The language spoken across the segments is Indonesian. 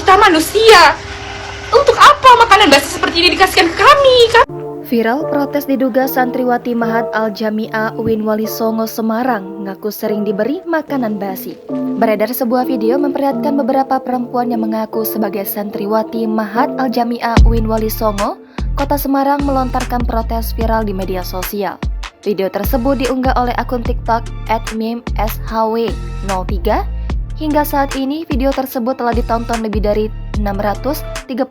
Kita manusia. Untuk apa makanan basi seperti ini dikasihkan ke kami? Viral protes diduga santriwati Mahat Al-Jami'ah UIN Wali Songo Semarang ngaku sering diberi makanan basi. Beredar sebuah video memperlihatkan beberapa perempuan yang mengaku sebagai santriwati Mahat Al-Jami'ah UIN Wali Songo, Kota Semarang melontarkan protes viral di media sosial. Video tersebut diunggah oleh akun TikTok @mimshw03. Hingga saat ini video tersebut telah ditonton lebih dari 634,9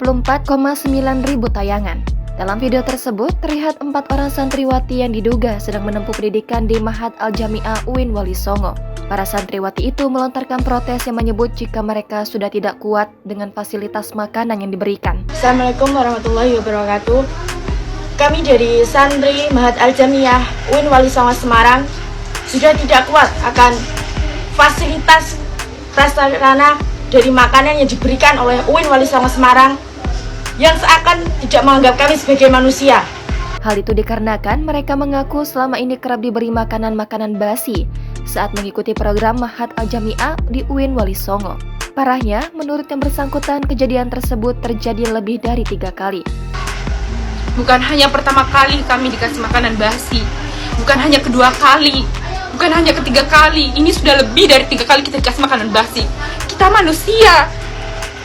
ribu tayangan. Dalam video tersebut, terlihat 4 orang santriwati yang diduga sedang menempuh pendidikan di Mahat Al-Jami'ah UIN Wali Songo. Para santriwati itu melontarkan protes yang menyebut jika mereka sudah tidak kuat dengan fasilitas makanan yang diberikan. Assalamualaikum warahmatullahi wabarakatuh. Kami dari santri Mahat Al-Jami'ah UIN Wali Songo Semarang sudah tidak kuat akan fasilitas prasarana dari makanan yang diberikan oleh UIN Wali Songo Semarang yang seakan tidak menganggap kami sebagai manusia. Hal itu dikarenakan mereka mengaku selama ini kerap diberi makanan-makanan basi saat mengikuti program Mahat Al-Jami'ah di UIN Wali Songo. Parahnya, menurut yang bersangkutan, kejadian tersebut terjadi lebih dari 3 kali. Bukan hanya pertama kali kami dikasih makanan basi, bukan hanya kedua kali, bukan hanya ketiga kali. Ini sudah lebih dari 3 kali kita dikasih makanan basi. Kita manusia.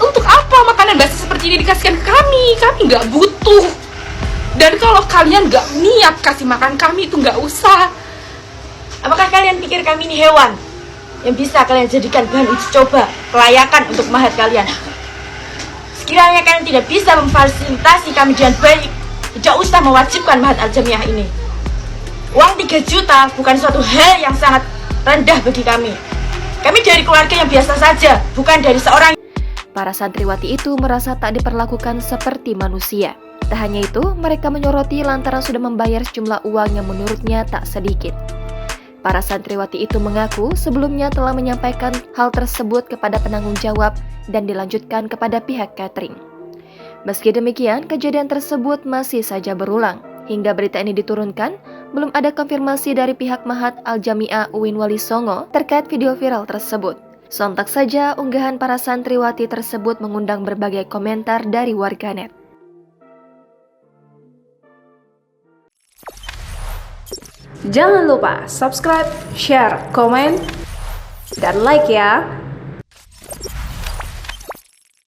Untuk apa makanan basi seperti ini dikasihkan ke kami? Kami nggak butuh. Dan kalau kalian nggak niat kasih makan kami, itu nggak usah. Apakah kalian pikir kami ini hewan yang bisa kalian jadikan bahan uji coba kelayakan untuk mahat kalian? Sekiranya kalian tidak bisa memfasilitasi kami dengan baik, tidak usah mewajibkan Mahat Al-Jami'ah ini. Uang 3 juta bukan suatu hal yang sangat rendah bagi kami. Kami dari keluarga yang biasa saja, bukan dari seorang. Para santriwati itu merasa tak diperlakukan seperti manusia. Tak hanya itu, mereka menyoroti lantaran sudah membayar sejumlah uang yang menurutnya tak sedikit. Para santriwati itu mengaku sebelumnya telah menyampaikan hal tersebut kepada penanggung jawab dan dilanjutkan kepada pihak catering. Meski demikian, kejadian tersebut masih saja berulang. Hingga berita ini diturunkan, belum ada konfirmasi dari pihak Mahat Al-Jami'ah UIN Wali Songo terkait video viral tersebut. Sontak saja unggahan para santriwati tersebut mengundang berbagai komentar dari warganet. Jangan lupa subscribe, share, komen, dan like ya!